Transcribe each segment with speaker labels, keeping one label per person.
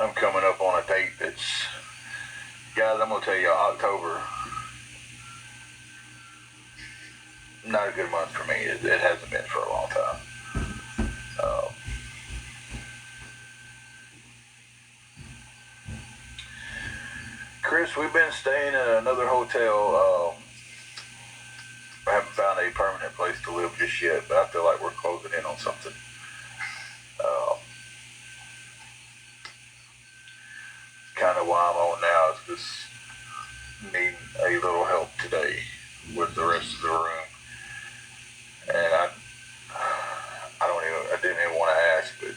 Speaker 1: I'm coming up on a date that's, guys, I'm going to tell you, October, not a good month for me. It hasn't been for a long time. Chris, we've been staying at another hotel. I haven't found a permanent place to live just yet, but I feel like we're closing in on something. Kind of why I'm on now is just needing a little help today with the rest of the room. And I didn't even want to ask, but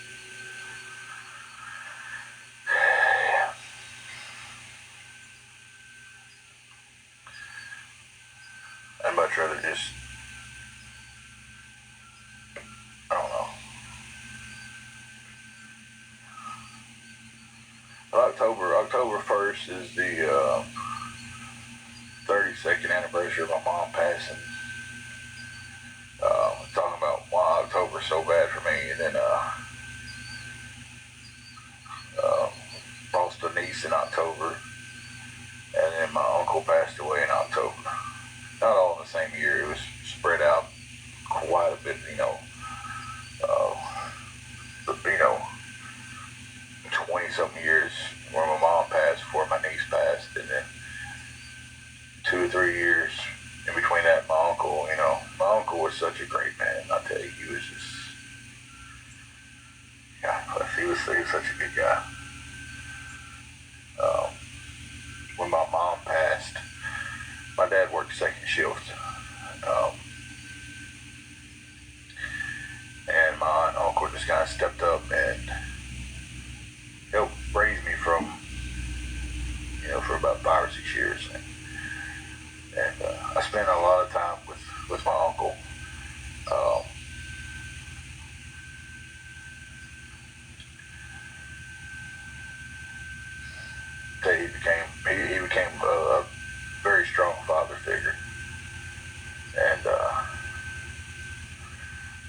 Speaker 1: I'd much rather just, I don't know. October 1st is the 32nd anniversary of my mom passing. Talking about why October's so bad for me, and then lost a niece in October, and then my uncle passed away in October. Not all in the same year. It was spread out quite a bit, 20-something years where my mom passed before my niece passed, and then 2 or 3 years in between that, my uncle. My uncle was such a great man. I tell you, he was just, he was such a good guy. When my mom passed, my dad worked second shift, and my uncle just kind of stepped up and helped raise me for about 5 or 6 years. And I spent a lot of time with my uncle. He became a very strong father figure, and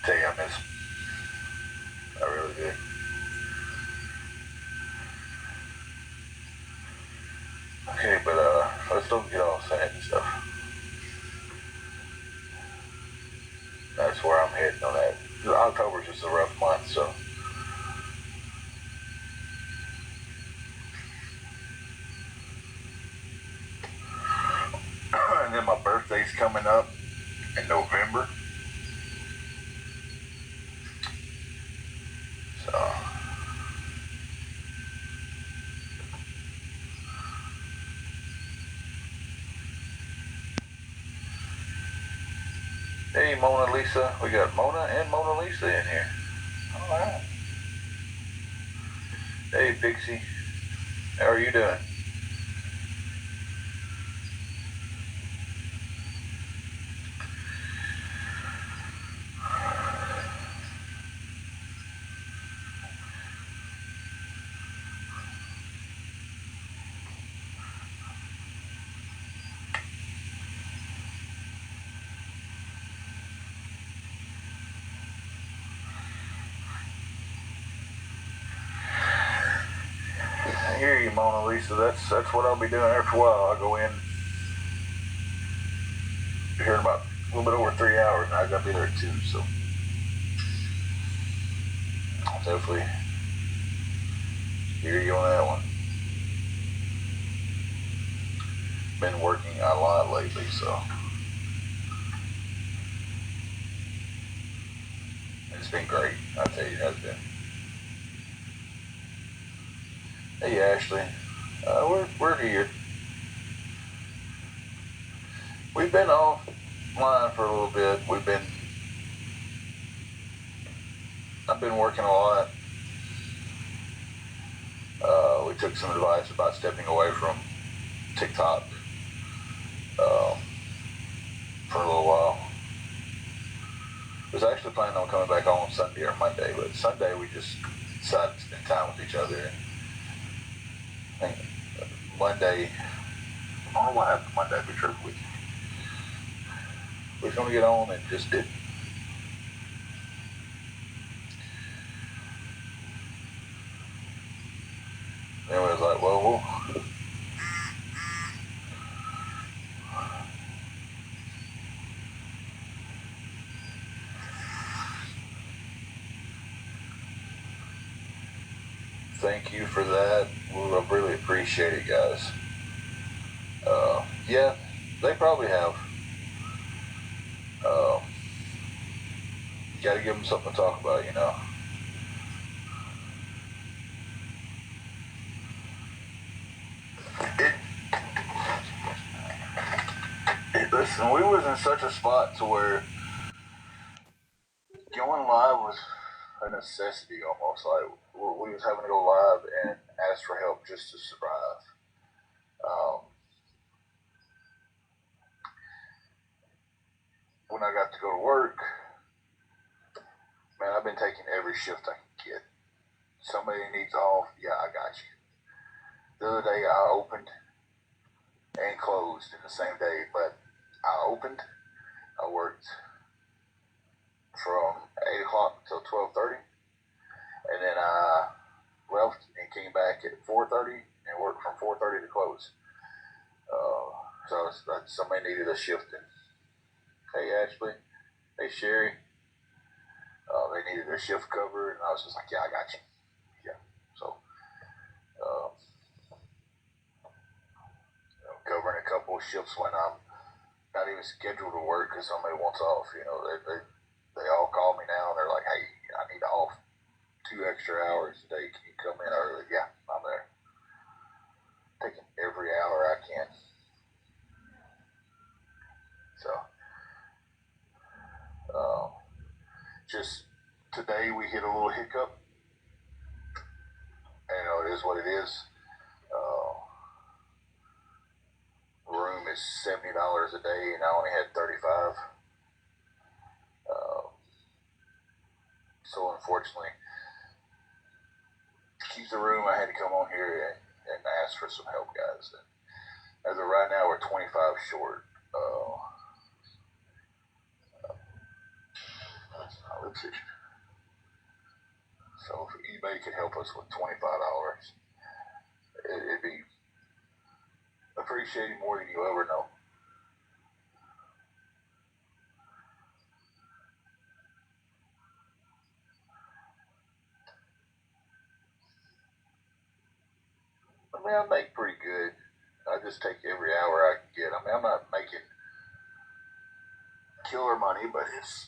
Speaker 1: tell you, I miss him. I really did. Okay, but let's don't get all sad and stuff. That's where I'm heading on that. October's just a rough month, so. And then my birthday's coming up in November. So. Hey, Mona Lisa. We got Mona and Mona Lisa in here. All right. Hey, Pixie. How are you doing? I hear you, Mona Lisa. That's what I'll be doing after a while. I'll go in here in about a little bit over 3 hours, and I gotta be there at 2, so I'll definitely hear you on that one. Been working a lot lately, so it's been great. I tell you, it has been. Hey, Ashley, we're here. We've been offline for a little bit. I've been working a lot. We took some advice about stepping away from TikTok for a little while. I was actually planning on coming back on Sunday or Monday, but Sunday we just decided to spend time with each other. I think Monday, I don't know what happened Monday, to be truthful with you. We was going to get on and just didn't. like, well, thank you for that. I really appreciate it, guys. Yeah, they probably have. Uh, you got to give them something to talk about, you know. It, listen, we was in such a spot to where going live was a necessity almost. Like we was having to go live and ask for help just to survive. Um, when I got to go to work, man, I've been taking every shift I can get. Somebody needs off, yeah, I got you. The other day I opened and closed in the same day, but I opened, I worked from 8 o'clock till 12:30, and then I left and came back at 4:30 and worked from 4:30 to close. So somebody needed a shift, and hey Ashley, hey Sherry, they needed their shift covered, and I was just like, yeah, I got you. Yeah. So uh, covering a couple of shifts when I'm not even scheduled to work because somebody wants off. You know, they all call me now and they're like, hey, I need off 2 extra hours today. Can you come in early? Yeah, I'm there. Taking every hour I can. So, just today we hit a little hiccup. And, you know, it is what it is. Room is $70 a day, and I only had 35. Uh, so unfortunately, to keep the room, I had to come on here and ask for some help, guys. And as of right now, we're 25 short. Let's see. So if eBay could help us with $25, it'd be appreciated more than you ever know. I mean, I make pretty good. I just take every hour I can get. I mean, I'm not making killer money, but it's,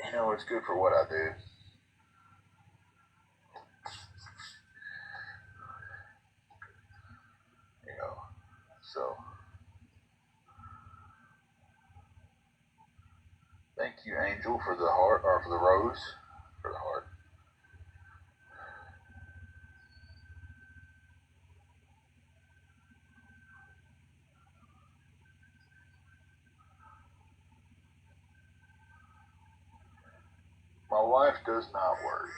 Speaker 1: you know, it's good for what I do. You know, so thank you, Angel, for the heart or for the rose, for the heart. My wife does not work.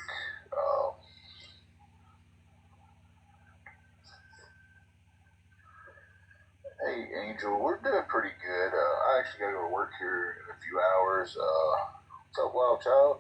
Speaker 1: Uh, hey, Angel, we're doing pretty good. I actually got to go to work here in a few hours. What's up, Wild Child?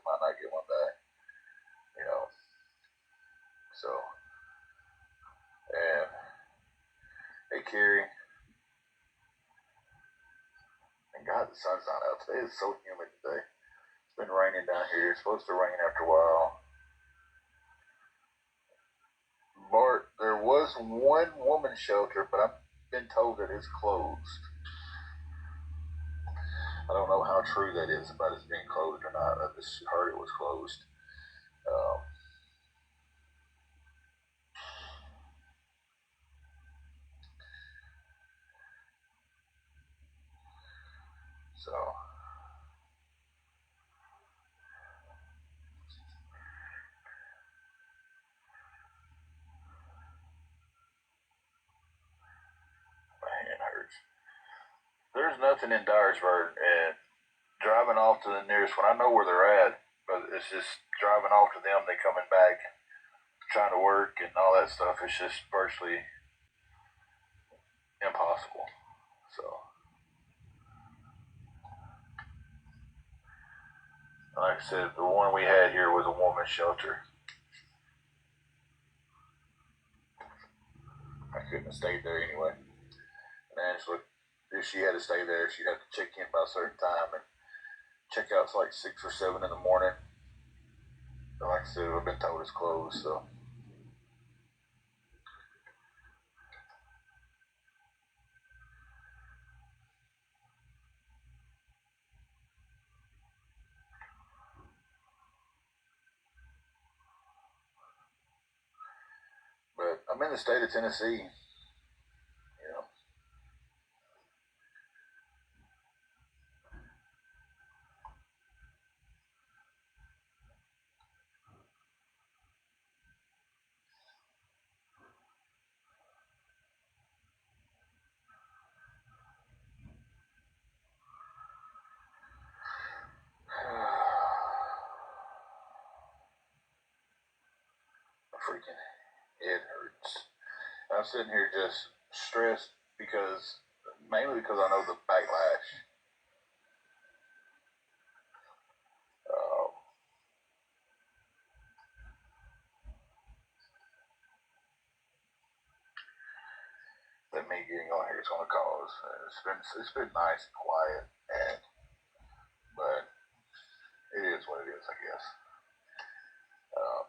Speaker 1: might not get one back. You know. So, and hey, Carrie, and God, the sun's not out today. It's so humid today. It's been raining down here. It's supposed to rain after a while. Bart, there was one woman's shelter, but I've been told that it's closed. I don't know how true that is about it being closed or not. I just heard it was closed. Um, so, my hand hurts. There's nothing in Dyersburg, and driving off to the nearest one, I know where they're at, but it's just driving off to them, they coming back, trying to work and all that stuff. It's just virtually impossible. So, like I said, the one we had here was a woman's shelter. I couldn't have stayed there anyway. And Angela, if she had to stay there, she'd have to check in by a certain time, and checkout's like 6 or 7 in the morning. And like I said, I've been told it's closed, so. But I'm in the state of Tennessee, you know. My freaking head hurts. I'm sitting here just stressed because, mainly because I know the backlash. Uh, that me getting on here is going to cause. It's been nice and quiet, and but it is what it is, I guess. Um,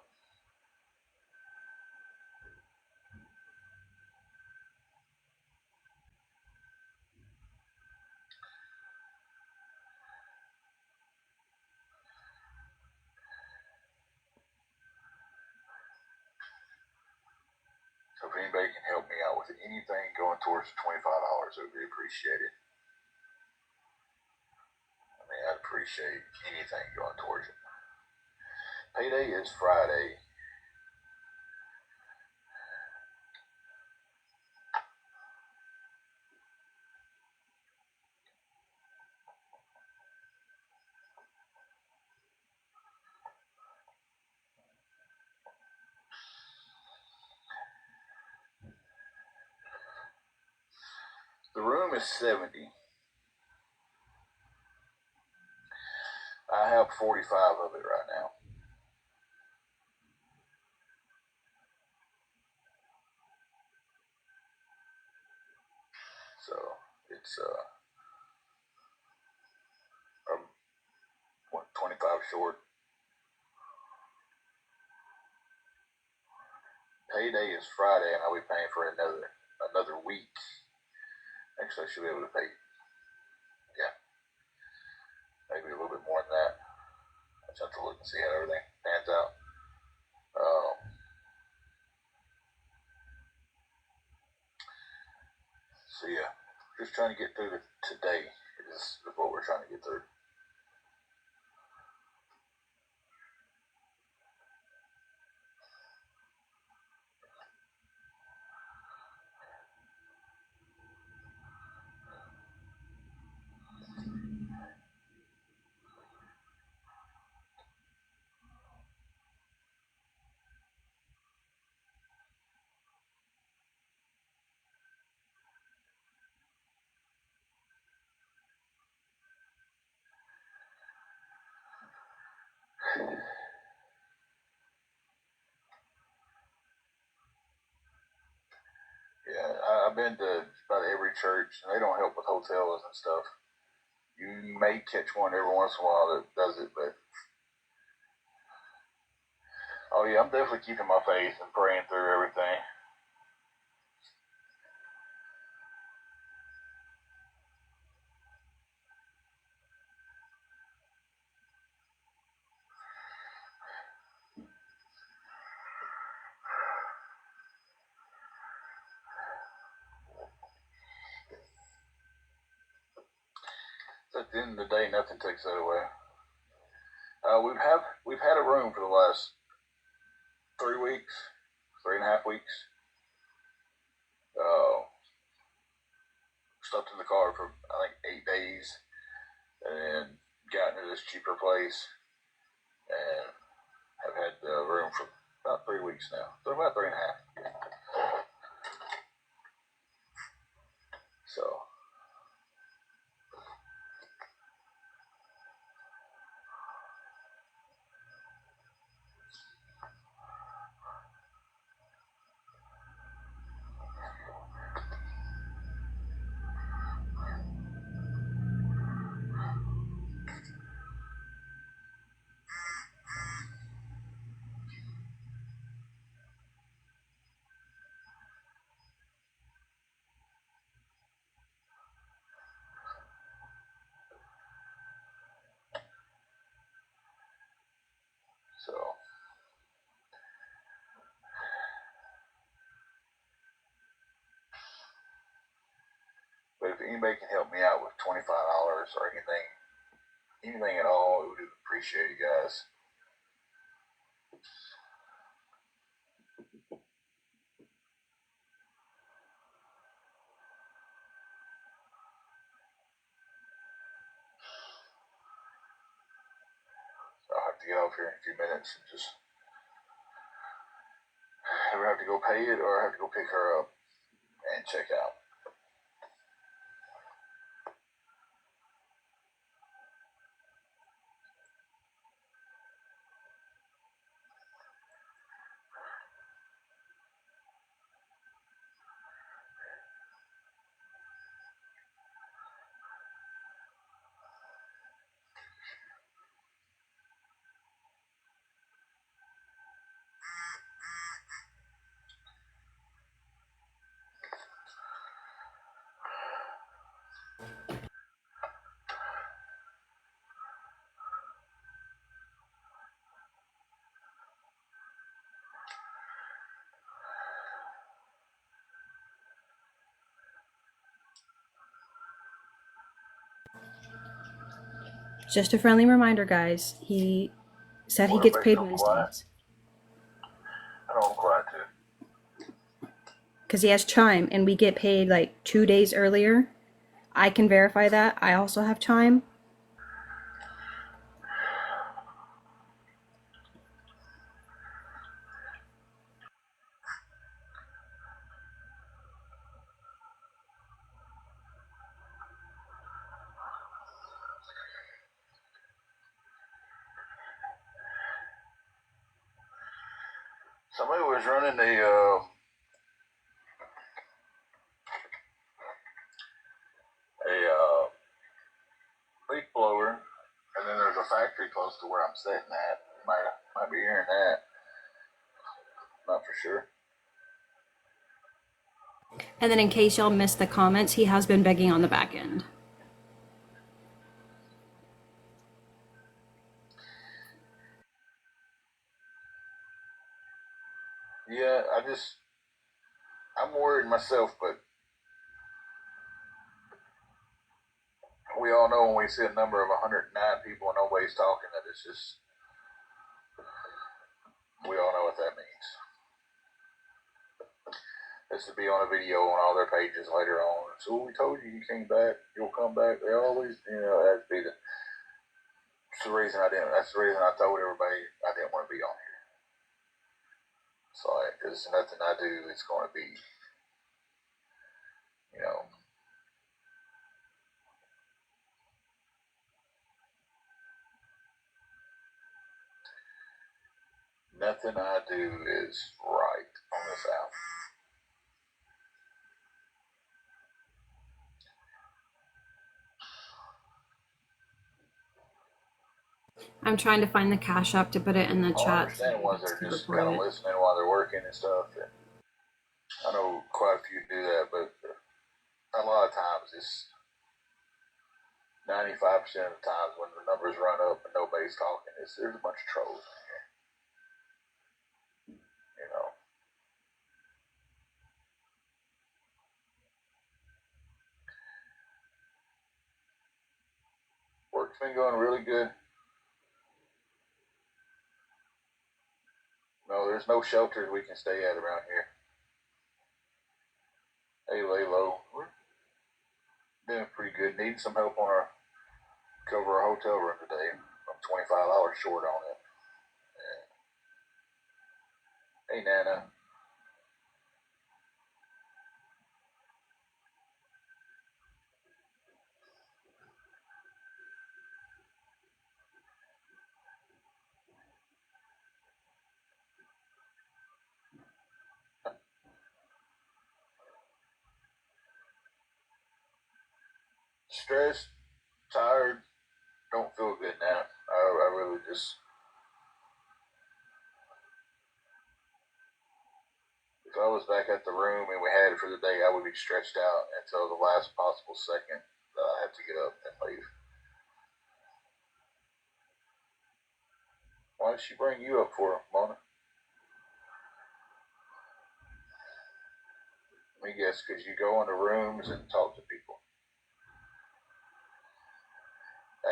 Speaker 1: so if anybody can help me out with anything going towards the $25, it would be appreciated. I mean, I'd appreciate anything going towards it. Payday is Friday. The room is 70. I have 45 of it right now. So it's I'm 25 short. Payday is Friday, and I'll be paying for another week. Actually, I should be able to pay. Yeah, maybe a little bit more than that. I just have to look and see how everything pans out. Um, so yeah, just trying to get through today is what we're trying to get through. I've been to about every church, and they don't help with hotels and stuff. You may catch one every once in a while that does it, but oh yeah, I'm definitely keeping my faith and praying through everything. At the end of the day, nothing takes that away. We've had a room for the last 3 weeks, 3.5 weeks. Uh, Slept in the car for I think 8 days, and then got into this cheaper place, and have had the room for about 3 weeks now. So about 3.5. So so but if anybody can help me out with $25 or anything at all, we would appreciate it, guys. I'll have to get off here in a few minutes and just either have to go pay it or I have to go pick her up and check out.
Speaker 2: Just a friendly reminder, guys. He said he gets paid Wednesdays.
Speaker 1: I know I'm quiet too.
Speaker 2: Because he has Chime, and we get paid like 2 days earlier. I can verify that. I also have Chime.
Speaker 1: Somebody was running a leaf blower, and then there's a factory close to where I'm sitting at. Might be hearing that. Not for sure.
Speaker 2: And then in case y'all missed the comments, he has been begging on the back end.
Speaker 1: Yeah, I'm worried myself, but we all know when we see a number of 109 people and nobody's talking that it's just, we all know what that means. This would be on a video on all their pages later on. So we told you came back, you'll come back. They always, that'd be that's the reason I told everybody I didn't want to be on here. So there's nothing I do, it's going to be, nothing I do is right on this app.
Speaker 2: I'm trying to find the cash app to put it in the
Speaker 1: I
Speaker 2: chat so
Speaker 1: understand
Speaker 2: you
Speaker 1: ones
Speaker 2: guys
Speaker 1: that are
Speaker 2: can
Speaker 1: just
Speaker 2: report
Speaker 1: kind of
Speaker 2: it.
Speaker 1: listening while they're working and stuff. And I know quite a few do that, but a lot of times it's 95% of the times when the numbers run up and nobody's talking, there's a bunch of trolls in here, you know. Work's been going really good. No, there's no shelters we can stay at around here. Hey, lay low. We're doing pretty good. Needing some help on our cover our hotel room today. I'm $25 short on it. Hey, Nana. Stressed, tired, don't feel good now. I really just, if I was back at the room and we had it for the day, I would be stretched out until the last possible second that I have to get up and leave. Why did she bring you up for, Mona? Let me guess, because you go into rooms and talk to people.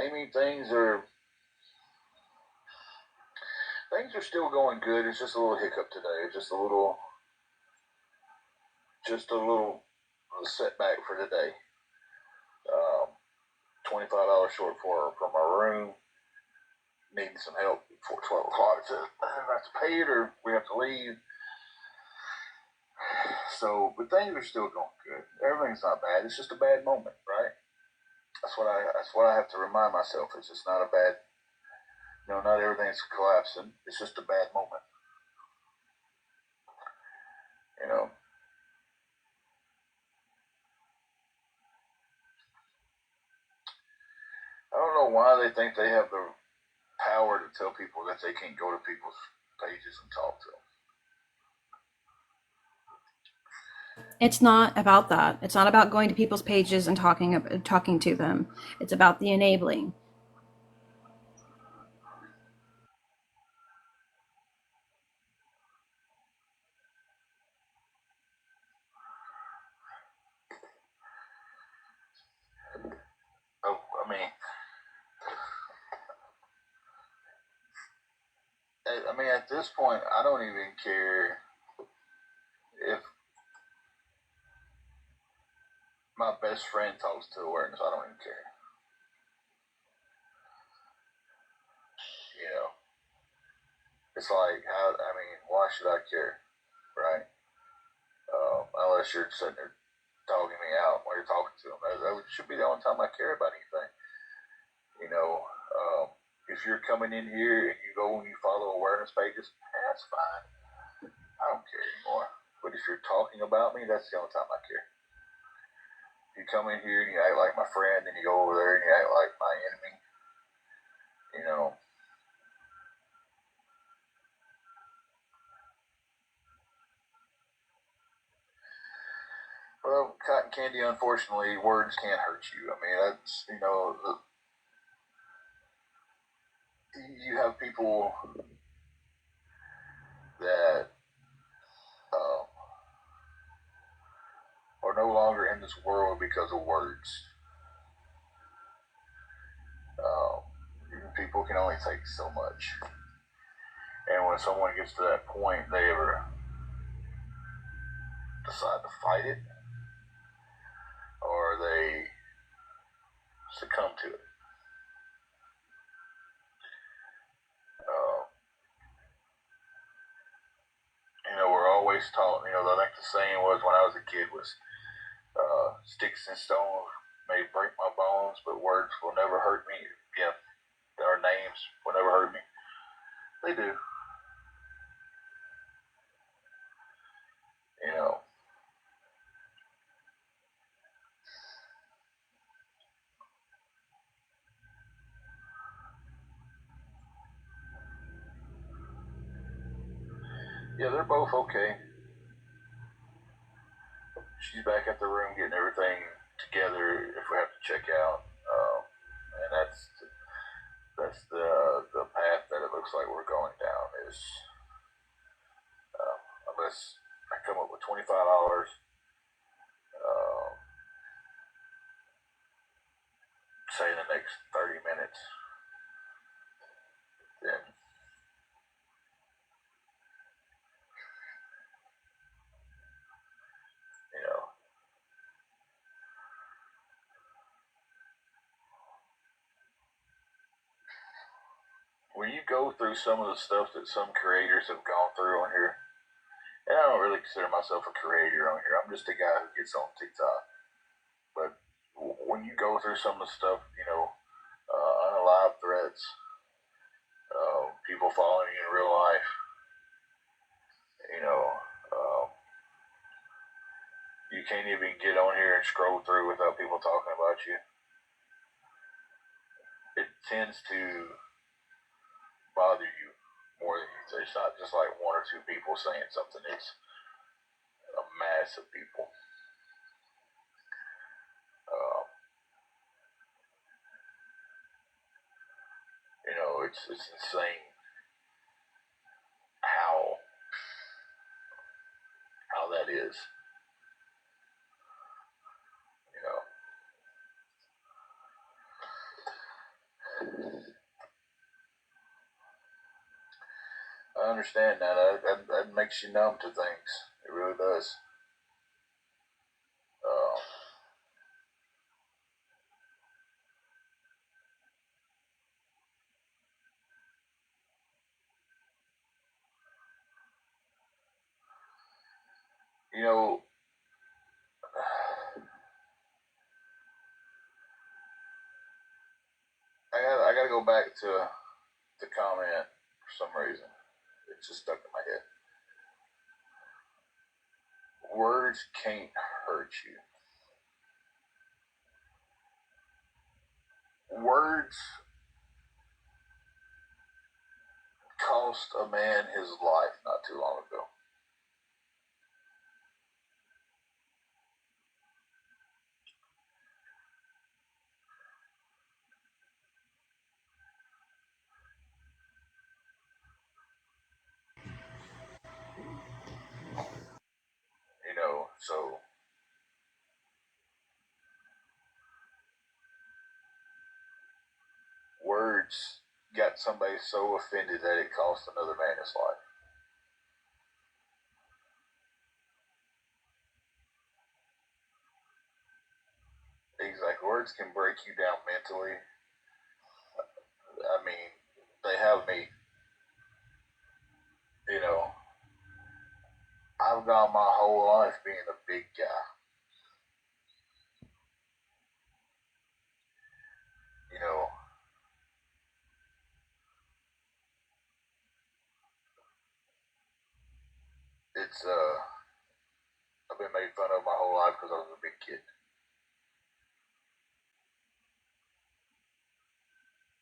Speaker 1: Amy, things are still going good. It's just a little hiccup today. Just a little setback for today. $25 short for my room. Needing some help before 12 o'clock to have to pay it or we have to leave. So, but things are still going good. Everything's not bad. It's just a bad moment, right? That's what I have to remind myself. It's just not a bad. Not everything's collapsing. It's just a bad moment. You know. I don't know why they think they have the power to tell people that they can't go to people's pages and talk to them.
Speaker 2: It's not about that. It's not about going to people's pages and talking to them. It's about the enabling.
Speaker 1: Oh, I mean, at this point, I don't even care if my best friend talks to awareness. I don't even care. You know, it's like, why should I care, right? Unless you're sitting there dogging me out while you're talking to them. That should be the only time I care about anything. You know, if you're coming in here and you go and you follow awareness pages, that's fine. I don't care anymore. But if you're talking about me, that's the only time I care. You come in here and you act like my friend, and you go over there and you act like my enemy. You know, well, cotton candy. Unfortunately, words can't hurt you. I mean, that's you have people that uh, are no longer in this world because of words. Um, People can only take so much, and when someone gets to that point, they ever decide to fight it, or they succumb to it. Uh, we're always taught. I think the saying was when I was a kid was, "Sticks and stones may break my bones, but words will never hurt me." Yeah, our names will never hurt me. They do. You know, Yeah, they're both okay. She's back at the room getting everything together if we have to check out, and that's the path that it looks like we're going down. Is unless I come up with $25, uh, say in the next 30 minutes, then you know when you go through some of the stuff that some creators have gone through on here, and I don't really consider myself a creator on here. I'm just a guy who gets on TikTok. But when you go through some of the stuff, unalive threats, people following you in real life, you know, you can't even get on here and scroll through without people talking about you. It tends to bother you more than you think. It's not just like one or two people saying something. It's a mass of people. Uh, it's insane how that is. You know, I understand that. That makes you numb to things. It really does. Uh, you know, I gotta go back to the comment for some reason. It just stuck in my head. Words can't hurt you. Words cost a man his life not too long ago. So words got somebody so offended that it cost another man his life. Exactly. Words can break you down mentally. I mean, they have me, you know, I've gone my whole life being a big guy. You know, it's I've been made fun of my whole life because I was a big kid,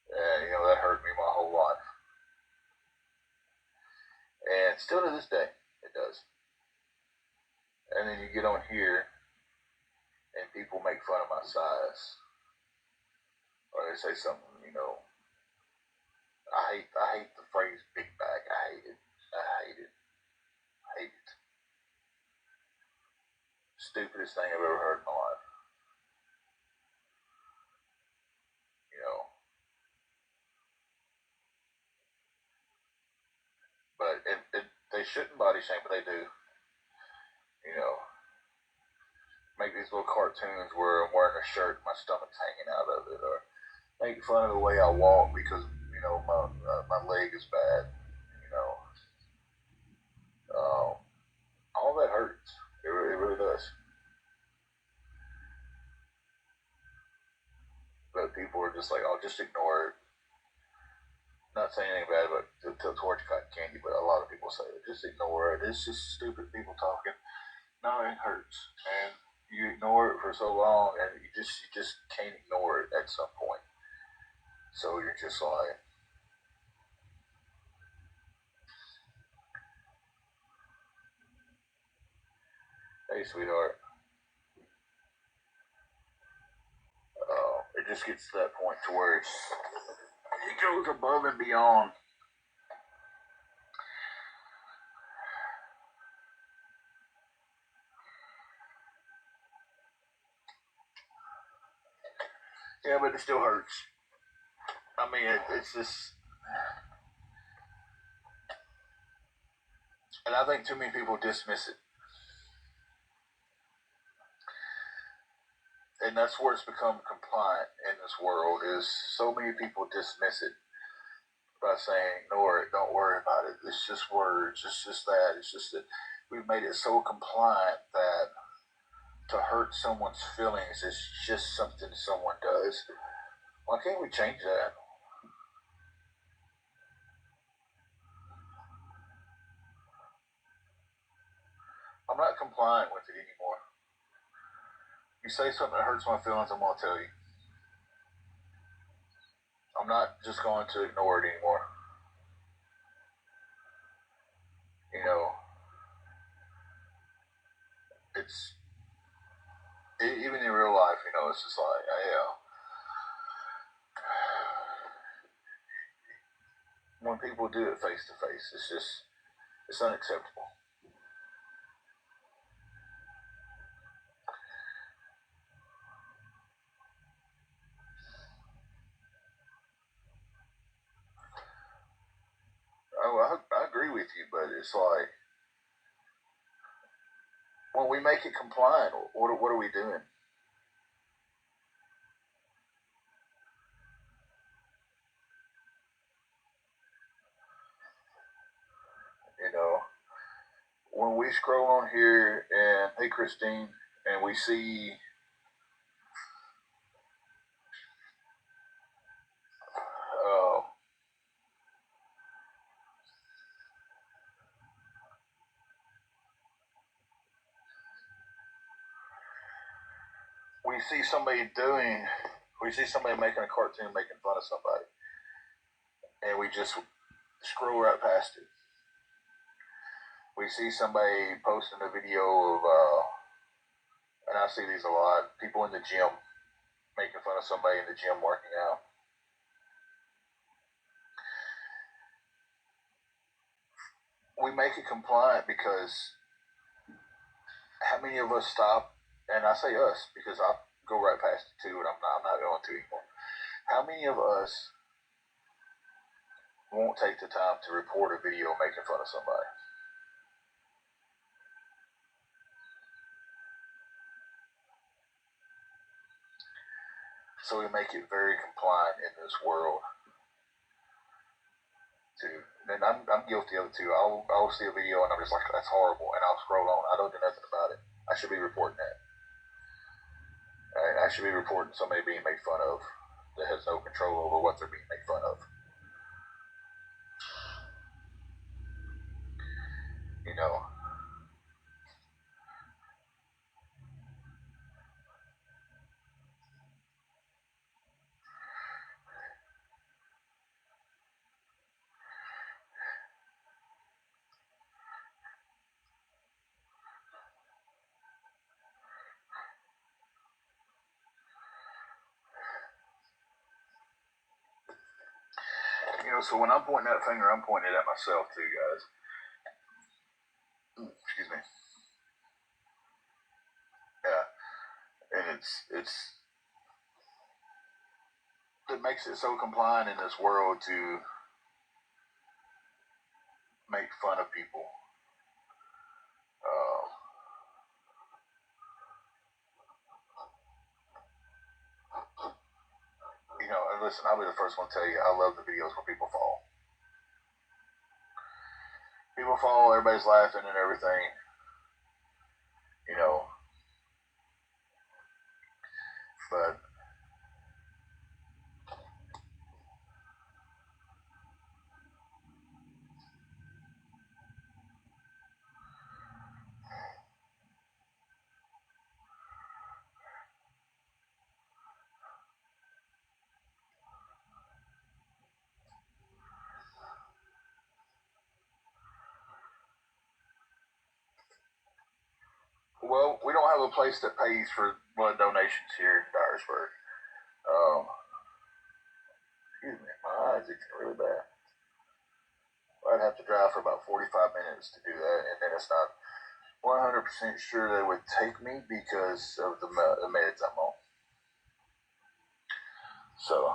Speaker 1: and that hurt me my whole life, and still to this day it does. And then you get on here and people make fun of my size, or they say something. I hate the phrase big bag. I hate it. I hate it. I hate it. Stupidest thing I've ever heard in my life. You know, but they shouldn't body shame, but they do. You know, make these little cartoons where I'm wearing a shirt, my stomach's hanging out of it, or make fun of the way I walk because my leg is bad. You know, all that hurts. It really does. But people are just like, "Oh, just ignore it." Not saying anything bad about towards cotton candy, but a lot of people say it. Just ignore it. It's just stupid people talking. No, it hurts, and you ignore it for so long, and you just can't ignore it at some point. So you're just like, Hey, sweetheart. It just gets to that point to where it goes above and beyond. Yeah, but it still hurts. I mean, it's just, and I think too many people dismiss it, and that's where it's become compliant in this world. Is so many people dismiss it by saying, "Ignore it, don't worry about it. It's just words. It's just that. It's just that." We've made it so compliant that to hurt someone's feelings is just something someone does. Why can't we change that? I'm not compliant with it anymore. You say something that hurts my feelings, I'm gonna tell you. I'm not just going to ignore it anymore. You know, it's even in real life. You know, it's just like, yeah. When people do it face to face, it's unacceptable. Oh, I agree with you, but it's like when we make it compliant, what are we doing? You know, when we scroll on here and hey Christine, and uh, we see somebody doing, we see somebody making a cartoon making fun of somebody, and we just scroll right past it. We see somebody posting a video of, and I see these a lot, people in the gym making fun of somebody in the gym working out. We make it compliant because how many of us stop, and I say us because I go right past it too, and I'm not going to anymore. How many of us won't take the time to report a video making fun of somebody? So we make it very compliant in this world. Too. And I'm guilty of it too. I'll see a video and I'm just like, that's horrible, and I'll scroll on. I don't do nothing about it. I should be reporting that. I should be reporting somebody being made fun of that has no control over what they're being made fun of. You know, so when I'm pointing that finger, I'm pointing it at myself too, guys. Excuse me. Yeah, and it makes it so compliant in this world to make fun of people. Uh, and listen, I'll be the first one to tell you, I love the videos where people fall. People fall, everybody's laughing and everything. You know, but Well, we don't have a place that pays for blood donations here in Dyersburg. Excuse me, my eyes itching really bad. I'd have to drive for about 45 minutes to do that, and then it's not 100% sure they would take me because of the meds I'm on. So,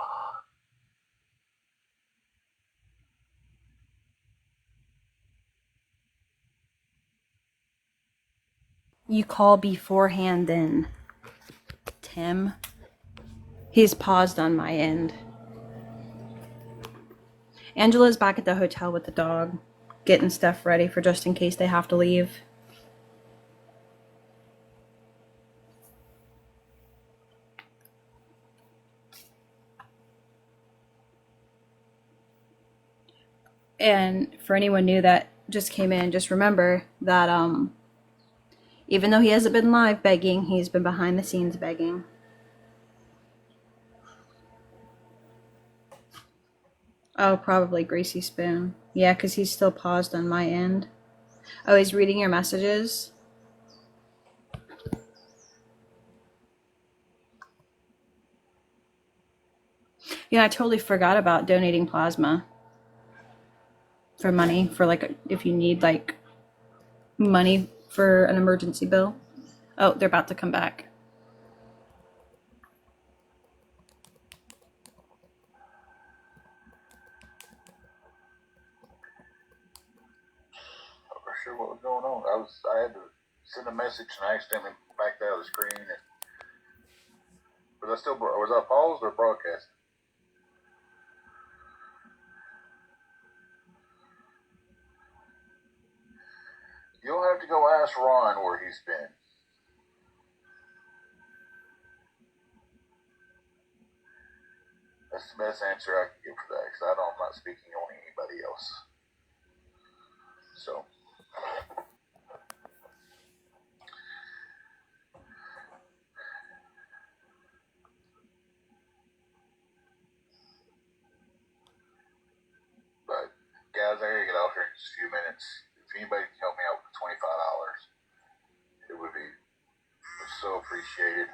Speaker 2: You call beforehand then, Tim. He's paused on my end. Angela's back at the hotel with the dog, getting stuff ready for just in case they have to leave. And for anyone new that just came in, just remember that even though he hasn't been live begging, he's been behind the scenes begging. Oh, probably Gracie Spoon. Yeah, because he's still paused on my end. Oh, he's reading your messages? Yeah, I totally forgot about donating plasma for money, for like if you need like money for an emergency bill. Oh, they're about to come back.
Speaker 1: I'm not sure what was going on. I had to send a message and I accidentally backed out of the screen. And, was I paused or broadcast? You'll have to go ask Ron where he's been. That's the best answer I can give for that because I'm not speaking on anybody else. So. But guys, I gotta get off here in just a few minutes. If anybody can help me out with $25, it would be so appreciated.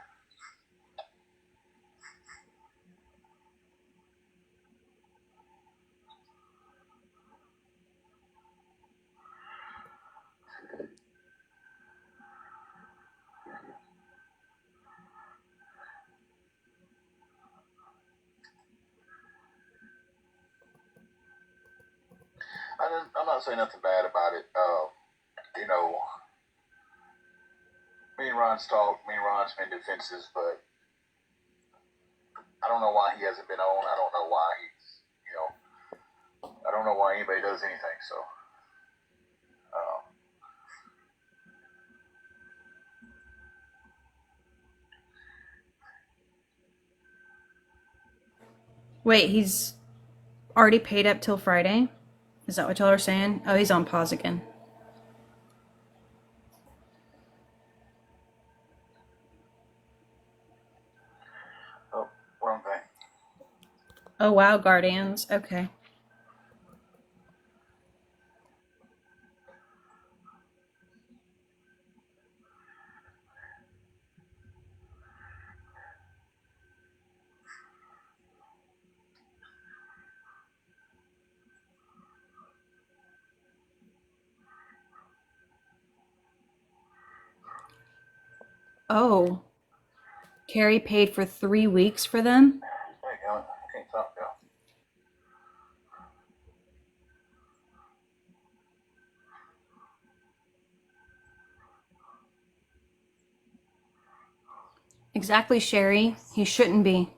Speaker 1: I'm not saying nothing bad about it. You know, me and Ron's been defenses, but I don't know why he hasn't been on. I don't know why I don't know why anybody does anything. So, uh,
Speaker 2: Wait, he's already paid up till Friday? Is that what y'all are saying? Oh, he's on pause again.
Speaker 1: oh, wrong thing.
Speaker 2: Oh, wow, Guardians. Okay. Oh, Carrie paid for 3 weeks for them?
Speaker 1: Hey, I can't talk now.
Speaker 2: Exactly, Sherry. He shouldn't be.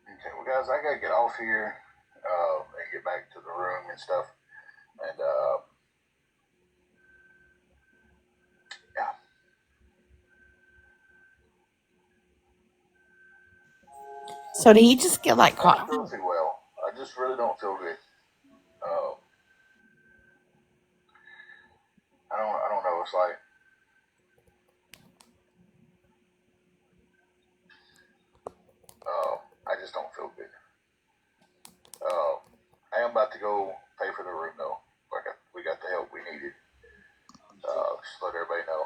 Speaker 1: Okay, well, guys, I gotta get off here and get back to the room and stuff. And yeah.
Speaker 3: So did he just get like
Speaker 1: I
Speaker 3: caught?
Speaker 1: don't feel too well. I just really don't feel good. Uh, I don't know. It's like I just don't feel good. I am about to go pay for the room though. We got the help we need. needed. Just let everybody know.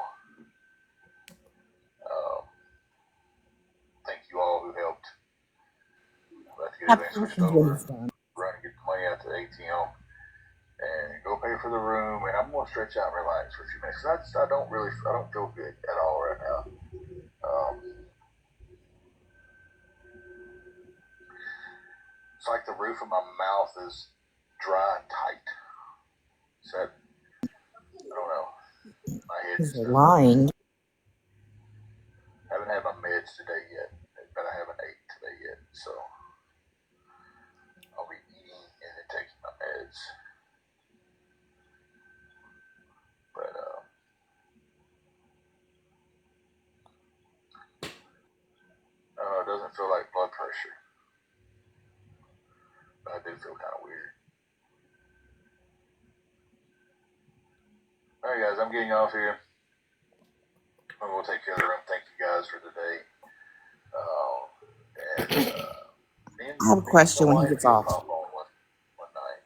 Speaker 1: Thank you all who helped. I'm about to get everything switched over, run and get the money out to the ATM, and go pay for the room. And I'm gonna stretch out and relax for a few minutes. I don't feel good at all right now. It's like the roof of my mouth is dry and tight. So I don't know. My head's
Speaker 3: You're lying.
Speaker 1: I haven't had my meds today yet, but I haven't ate today yet, so I'll be eating and then taking my meds. But it doesn't feel like blood pressure, but I do feel kind of weird. All right, guys, I'm getting off here. I'm gonna take care of the room. Thank you guys for today.
Speaker 3: I have a question when he gets off.
Speaker 1: Pop on one night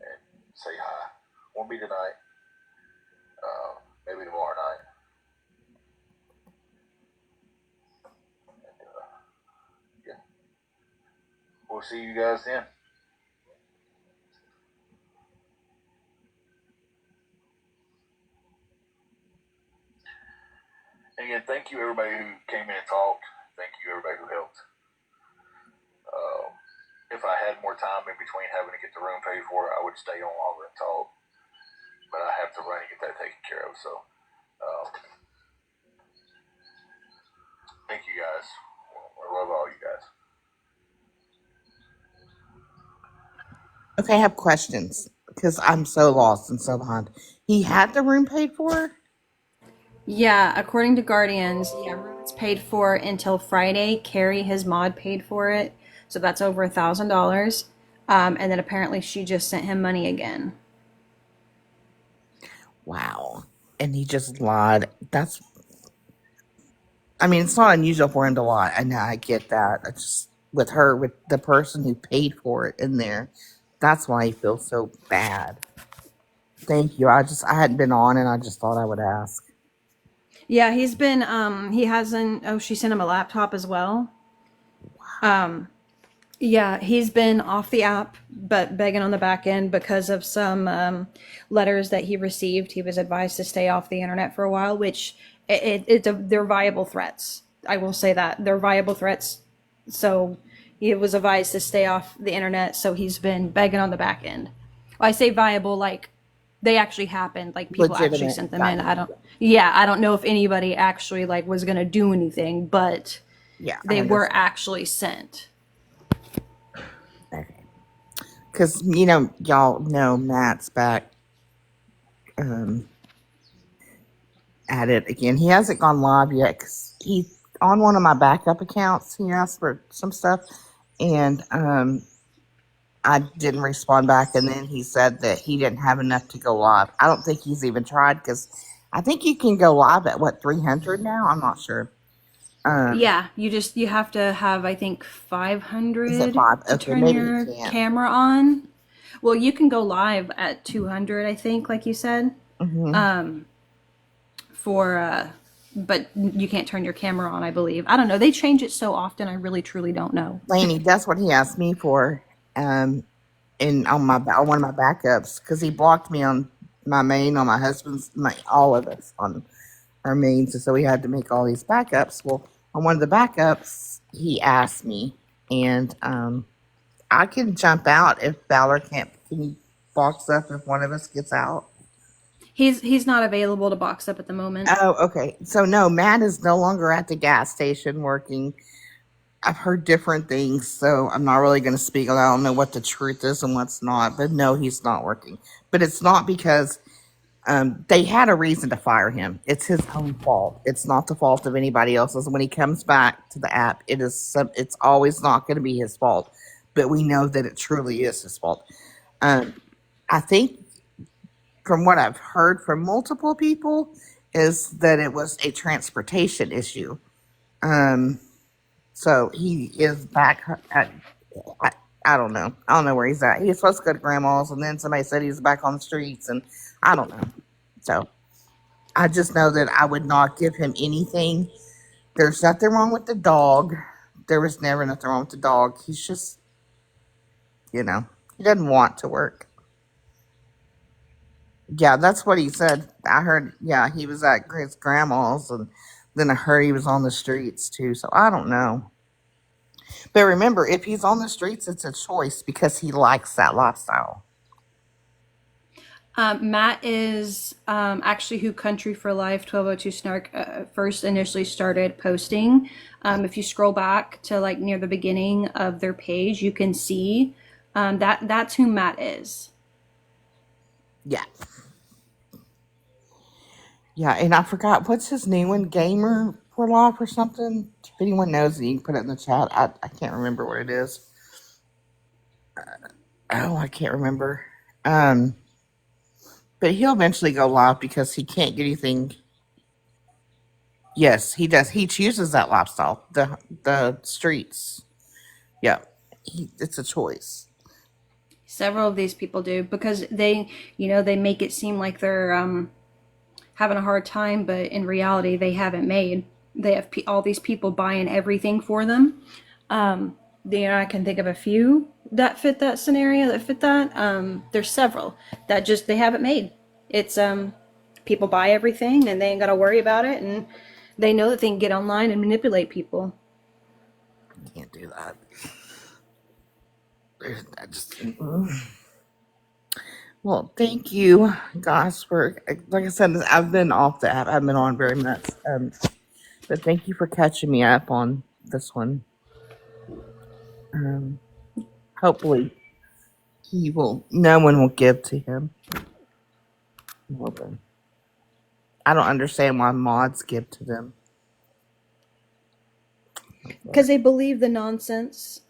Speaker 1: and say hi. Won't be tonight. Maybe tomorrow night. And, yeah. We'll see you guys then. And again, thank you everybody who came in and talked. Thank you everybody who helped. If I had more time in between having to get the room paid for, I would stay on longer and talk. But I have to run and get that taken care of. So, thank you guys. I love all you guys.
Speaker 3: Okay, I have questions because I'm so lost and so behind. He had the room paid for?
Speaker 2: Yeah, according to Guardians, yeah, room's paid for until Friday. Carrie, his mod, paid for it, so that's over $1,000. And then apparently she just sent him money again.
Speaker 3: Wow. And he just lied. I mean, it's not unusual for him to lie. I know, I get that. I just, with the person who paid for it in there, that's why he feels so bad. Thank you. I hadn't been on and I just thought I would ask.
Speaker 2: Yeah, he's been, he hasn't, oh, she sent him a laptop as well. Yeah, he's been off the app, but begging on the back end because of some letters that he received. He was advised to stay off the internet for a while, which they're viable threats. I will say that they're viable threats. So he was advised to stay off the internet. So he's been begging on the back end. Well, I say viable, like they actually happened. Like people actually sent them in. I don't know if anybody actually like was gonna do anything, but
Speaker 3: yeah,
Speaker 2: they were actually sent.
Speaker 3: Okay. Because, y'all know Matt's back at it again. He hasn't gone live yet because he's on one of my backup accounts. He asked for some stuff, and I didn't respond back. And then he said that he didn't have enough to go live. I don't think he's even tried because I think you can go live at, 300 now? I'm not sure.
Speaker 2: Yeah, you have to have, I think, 500
Speaker 3: Is it 5?
Speaker 2: to
Speaker 3: Okay,
Speaker 2: turn
Speaker 3: maybe
Speaker 2: your
Speaker 3: you can't.
Speaker 2: camera on. Well, you can go live at 200, I think, like you said.
Speaker 3: Mm-hmm.
Speaker 2: But you can't turn your camera on, I believe. I don't know. They change it so often. I really, truly don't know.
Speaker 3: Laney, that's what he asked me for. On one of my backups, because he blocked me on my main, on my husband's, all of us on our mains, and so we had to make all these backups. Well, on one of the backups, he asked me, and I can jump out if Valor can't. Can you box up if one of us gets out?
Speaker 2: He's not available to box up at the moment.
Speaker 3: Oh, okay. So no, Matt is no longer at the gas station working. I've heard different things, so I'm not really going to speak. I don't know what the truth is and what's not, but no, he's not working. But it's not because they had a reason to fire him. It's his own fault. It's not the fault of anybody else's. When he comes back to the app, it's always not going to be his fault. But we know that it truly is his fault. I think from what I've heard from multiple people is that it was a transportation issue. So he is back at, I don't know. I don't know where he's at. He was supposed to go to grandma's, and then somebody said he was back on the streets, and I don't know. So I just know that I would not give him anything. There's nothing wrong with the dog. There was never nothing wrong with the dog. He's just, he doesn't want to work. Yeah, that's what he said. I heard, yeah, he was at his grandma's, and then I heard he was on the streets too. So I don't know. But remember, if he's on the streets, it's a choice because he likes that lifestyle.
Speaker 2: Matt is actually who Country for Life 1202 Snark first initially started posting. If you scroll back to like near the beginning of their page, you can see that's who Matt is.
Speaker 3: Yeah. Yeah, and I forgot what's his new one, Gamer for Life or something. If anyone knows it, you can put it in the chat. I can't remember what it is. Oh, I can't remember. Um, but he'll eventually go live because he can't get anything. Yes, he does. He chooses that lifestyle, the streets. Yeah, it's a choice.
Speaker 2: Several of these people do because they make it seem like they're having a hard time, but in reality, they haven't made. They have all these people buying everything for them. I can think of a few that fit that scenario, that fit that. There's several that just they haven't made. It's people buy everything and they ain't got to worry about it, and they know that they can get online and manipulate people.
Speaker 3: Can't do that. I just. Well, thank you, guys, for like I said, I've been off the app. I haven't been on very much, but thank you for catching me up on this one. Hopefully, no one will give to him. I'm hoping. I don't understand why mods give to them.
Speaker 2: Because they believe the nonsense.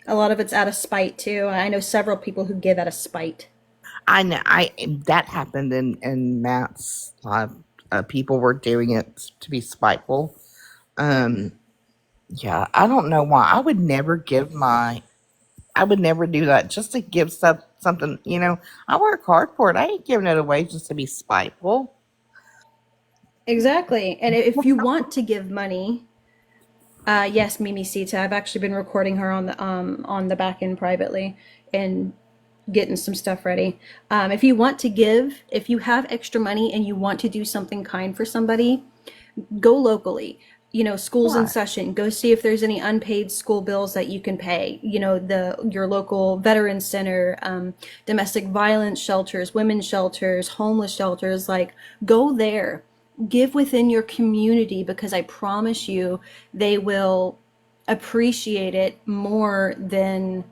Speaker 2: A lot of it's out of spite too. I know several people who give out of spite.
Speaker 3: I know. That happened in Matt's live. People were doing it to be spiteful. Um, yeah, I don't know why. I would never do that just to give something. I work hard for it. I ain't giving it away just to be spiteful.
Speaker 2: Exactly. And if you want to give money, yes, Mimi Sita. I've actually been recording her on the back end privately and getting some stuff ready. If you want to give, if you have extra money and you want to do something kind for somebody, go locally. School's in
Speaker 3: Right.
Speaker 2: session. Go see if there's any unpaid school bills that you can pay. Your local veteran center, domestic violence shelters, women's shelters, homeless shelters. Like, go there. Give within your community because I promise you, they will appreciate it more than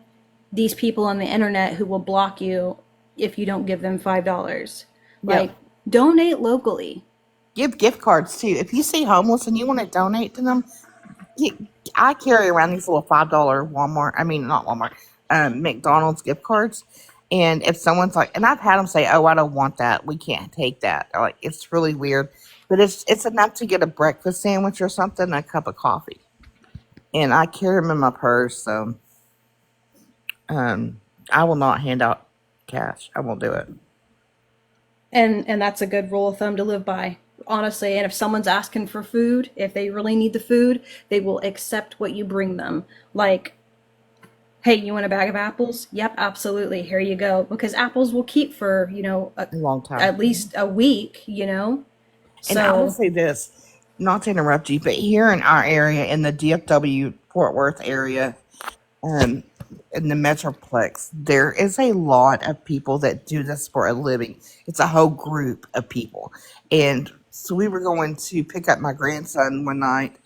Speaker 2: these people on the internet who will block you if you don't give them $5. Like,
Speaker 3: Yep.
Speaker 2: donate locally.
Speaker 3: Give gift cards too. If you see homeless and you want to donate to them, I carry around these little $5 Walmart. I mean, not Walmart. McDonald's gift cards. And if someone's like, and I've had them say, "Oh, I don't want that. We can't take that." Like, it's really weird, but it's enough to get a breakfast sandwich or something, and a cup of coffee. And I carry them in my purse, so I will not hand out cash. I won't do it.
Speaker 2: And that's a good rule of thumb to live by, honestly. And if someone's asking for food, if they really need the food, they will accept what you bring them. Like, hey, you want a bag of apples? Yep, absolutely. Here you go. Because apples will keep for,
Speaker 3: A long time.
Speaker 2: at least a week.
Speaker 3: And I will
Speaker 2: So,
Speaker 3: say this, not to interrupt you, but here in our area, in the DFW Fort Worth area, um, in the Metroplex, there is a lot of people that do this for a living. It's a whole group of people. And so we were going to pick up my grandson one night,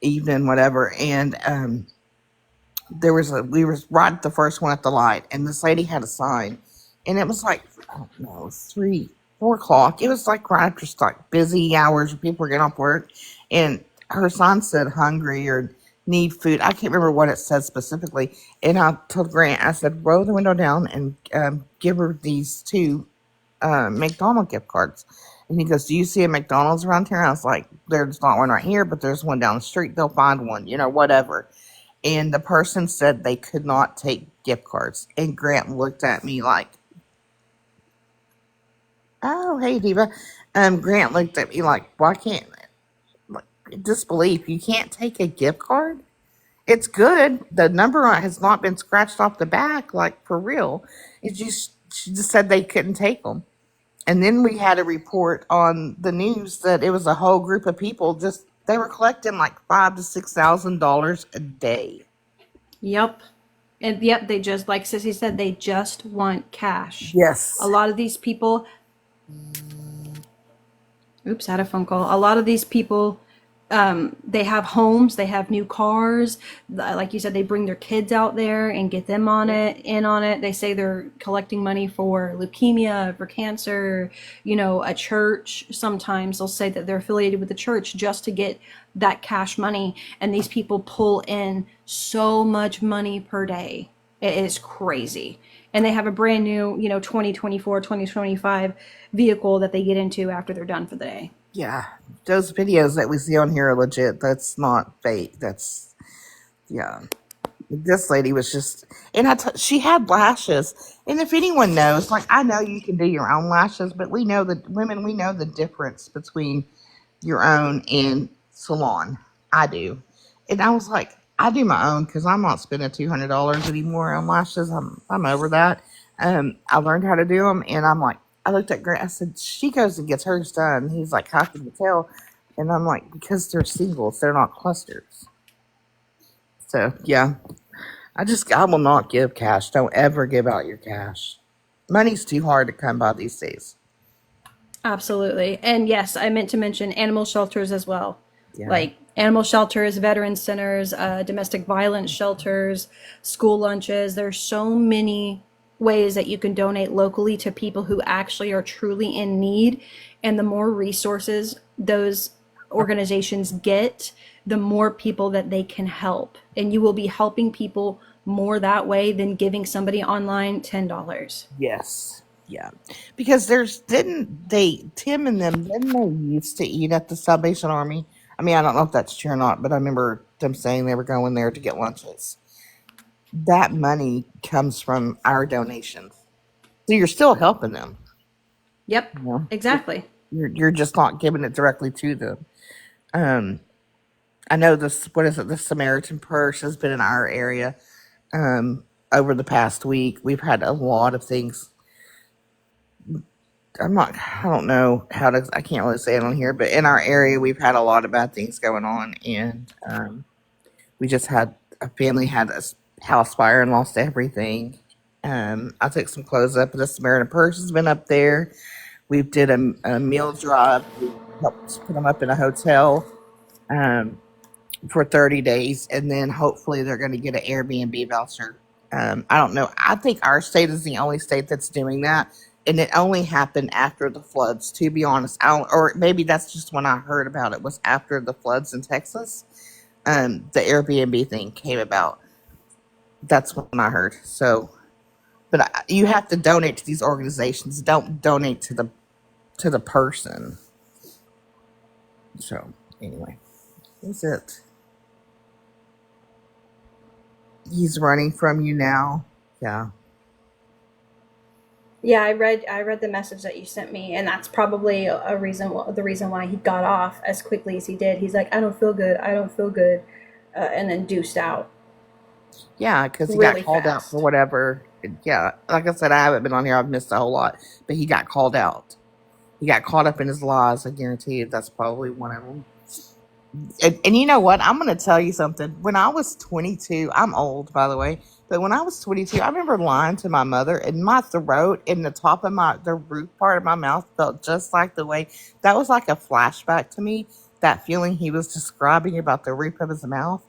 Speaker 3: evening, whatever, and we were right at the first one at the light, and this lady had a sign, and it was like, I don't know, 3, 4 o'clock. It was like right after like busy hours where people were getting off work, and her sign said hungry or need food. I can't remember what it said specifically. And I told Grant, I said, roll the window down and give her these two McDonald's gift cards. And he goes, do you see a McDonald's around here? And I was like, there's not one right here, but there's one down the street. They'll find one, whatever. And the person said they could not take gift cards. And Grant looked at me like, Oh, hey, Diva. Grant looked at me like, why can't, like, disbelief. You can't take a gift card? It's good. The number on it has not been scratched off the back, like, for real. It's just, she just said they couldn't take them. And then we had a report on the news that it was a whole group of people just, they were collecting like $5,000 to $6,000 a day.
Speaker 2: Yep. And yep, they just, like Sissy said, they just want cash. A
Speaker 3: Yes.
Speaker 2: lot of these people, oops, I had a phone call. A lot of these people, they have homes, they have new cars. Like you said, they bring their kids out there and get them in on it. They say they're collecting money for leukemia, for cancer, a church. Sometimes they'll say that they're affiliated with the church just to get that cash money. And these people pull in so much money per day. It is crazy. And they have a brand new, 2024, 2025 vehicle that they get into after they're done for the day.
Speaker 3: Yeah. Those videos that we see on here are legit. That's not fake. That's, yeah. This lady was just, and she had lashes. And if anyone knows, like, I know you can do your own lashes, but we know that women, we know the difference between your own and salon. I do. And I was like, I do my own because I'm not spending $200 anymore on lashes. I'm over that. I learned how to do them, and I'm like, I looked at Grant. I said, she goes and gets hers done. He's like, how can you tell? And I'm like, because they're singles, they're not clusters. So yeah, I will not give cash. Don't ever give out your cash. Money's too hard to come by these days.
Speaker 2: Absolutely. And yes, I meant to mention animal shelters as well.
Speaker 3: Yeah.
Speaker 2: Like animal shelters, veteran centers, domestic violence shelters, school lunches. There's so many ways that you can donate locally to people who actually are truly in need. And the more resources those organizations get, the more people that they can help. And you will be helping people more that way than giving somebody online $10.
Speaker 3: Yes. Yeah. Because Tim and them, didn't they used to eat at the Salvation Army? I mean, I don't know if that's true or not, but I remember them saying they were going there to get lunches. That money comes from our donations. So you're still helping them.
Speaker 2: Yep,
Speaker 3: You know?
Speaker 2: exactly.
Speaker 3: You're just not giving it directly to them. Um, I know this. What is it? The Samaritan Purse has been in our area over the past week. We've had a lot of things. I don't know how to. I can't really say it on here, but in our area, we've had a lot of bad things going on, and we just had a family had a house fire and lost everything. I took some clothes up, and the Samaritan Purse has been up there. We did a meal drive. We helped put them up in a hotel for 30 days, and then hopefully they're going to get an Airbnb voucher. I don't know. I think our state is the only state that's doing that, and it only happened after the floods. To be honest, or maybe that's just when I heard about it was after the floods in Texas. The Airbnb thing came about. That's when I heard. So, but you have to donate to these organizations. Don't donate to the person. So anyway, that's it. He's running from you now. Yeah.
Speaker 2: Yeah, I read the message that you sent me, and that's probably the reason why he got off as quickly as he did. He's like, I don't feel good, I don't feel good, and then deuced out
Speaker 3: Yeah, because he
Speaker 2: really
Speaker 3: got called out for
Speaker 2: fast.
Speaker 3: whatever. Yeah, like I said, I haven't been on here. I've missed a whole lot, but he got called out. He got caught up in his lies. I guarantee you that's probably one of them. And you know what? I'm going to tell you something. When I was 22, I'm old, by the way, but when I was 22, I remember lying to my mother, and my throat and the top of the root part of my mouth felt just like the way that was like a flashback to me. That feeling he was describing about the roof of his mouth,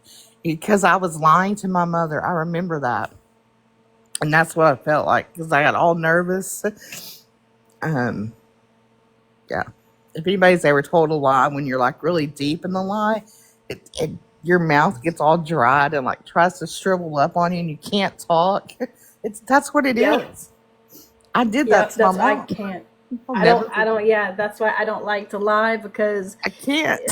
Speaker 3: because I was lying to my mother. I remember that, and that's what I felt like because I got all nervous. Um, yeah. If anybody's ever told a lie when you're like really deep in the lie, it your mouth gets all dried and like tries to shrivel up on you and you can't talk. That's what it
Speaker 2: Yep.
Speaker 3: is. I did that
Speaker 2: Yep,
Speaker 3: to my
Speaker 2: that's I
Speaker 3: mom.
Speaker 2: can't.
Speaker 3: I'll
Speaker 2: I
Speaker 3: never
Speaker 2: don't I
Speaker 3: forget.
Speaker 2: don't yeah, that's why I don't like to lie because
Speaker 3: I can't.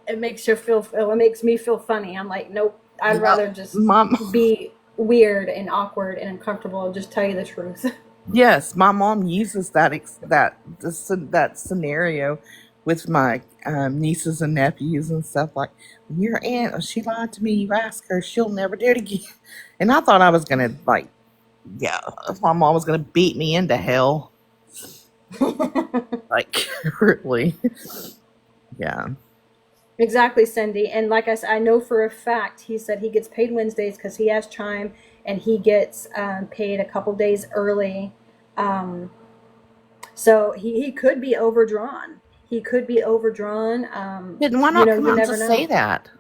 Speaker 2: it makes it makes me feel funny. I'm like, nope, I'd
Speaker 3: Yeah,
Speaker 2: rather just
Speaker 3: mom.
Speaker 2: be weird and awkward and uncomfortable and just tell you the truth.
Speaker 3: Yes, my mom uses that scenario with my nieces and nephews and stuff. Like, when your aunt, oh, she lied to me. You ask her, she'll never do it again. And I thought I was gonna like, yeah, my mom was gonna beat me into hell. Like, really, yeah.
Speaker 2: Exactly, Cindy. And like I said, I know for a fact he said he gets paid Wednesdays because he has Chime, and he gets paid a couple days early. Um, so he could be overdrawn. He could be overdrawn.
Speaker 3: Then why not come
Speaker 2: You
Speaker 3: out and
Speaker 2: never
Speaker 3: just say
Speaker 2: know.
Speaker 3: that?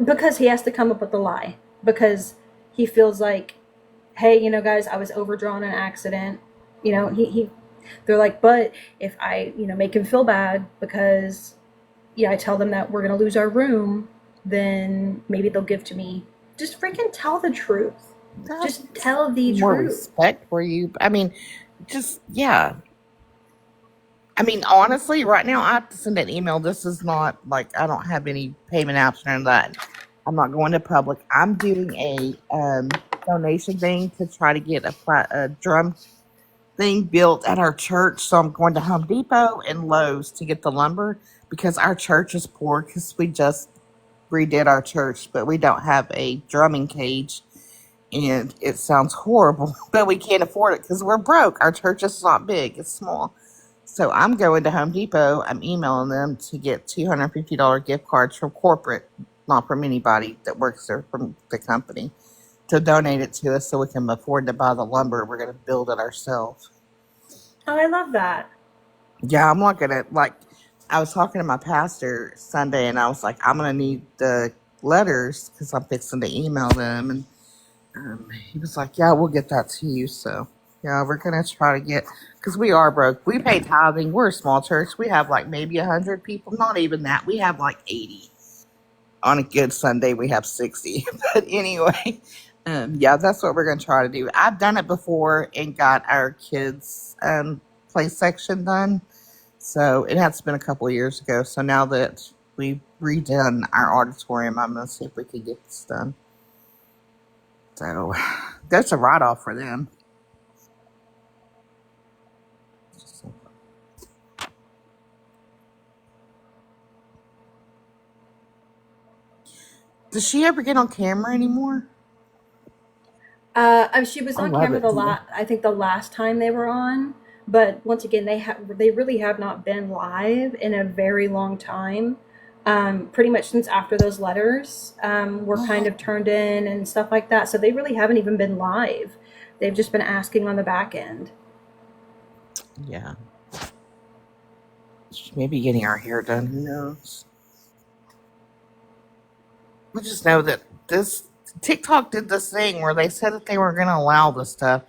Speaker 2: Because he has to come up with a lie. Because he feels like, hey, guys, I was overdrawn in an accident. They're like, but if I, make him feel bad because, yeah, I tell them that we're going to lose our room, then maybe they'll give to me. Just freaking tell the truth.
Speaker 3: That's
Speaker 2: Just tell the
Speaker 3: more
Speaker 2: truth.
Speaker 3: respect for you. I mean, just yeah. I mean, honestly, right now I have to send an email. This is not like I don't have any payment apps or that. I'm not going to public. I'm doing a donation thing to try to get a drum thing built at our church. So I'm going to Home Depot and Lowe's to get the lumber because our church is poor because we just redid our church, but we don't have a drumming cage. And it sounds horrible, but we can't afford it because we're broke. Our church is not big, it's small. So I'm going to Home Depot. I'm emailing them to get $250 gift cards from corporate, not from anybody that works there, from the company, to donate it to us so we can afford to buy the lumber. We're going to build it ourselves.
Speaker 2: Oh, I love that.
Speaker 3: Yeah, I'm not going to, like, I was talking to my pastor Sunday and I was like, I'm going to need the letters because I'm fixing to email them. And he was like, "Yeah, we'll get that to you." So, yeah, we're gonna try to get because we are broke. We pay tithing. We're a small church. We have like maybe 100 people. Not even that. We have like 80. On a good Sunday, we have 60. But anyway, yeah, that's what we're gonna try to do. I've done it before and got our kids' play section done. So it has been a couple of years ago. So now that we've redone our auditorium, I'm gonna see if we can get this done. So that's a write off for them. Does she ever get on camera anymore?
Speaker 2: She was
Speaker 3: I
Speaker 2: on
Speaker 3: love
Speaker 2: camera
Speaker 3: it.
Speaker 2: I think the last time they were on, but once again, they really have not been live in a very long time. Pretty much since after those letters were kind of turned in and stuff like that. So they really haven't even been live. They've just been asking on the back end.
Speaker 3: Yeah. Maybe getting our hair done. Who knows? We just know that this TikTok did this thing where they said that they were going to allow this stuff,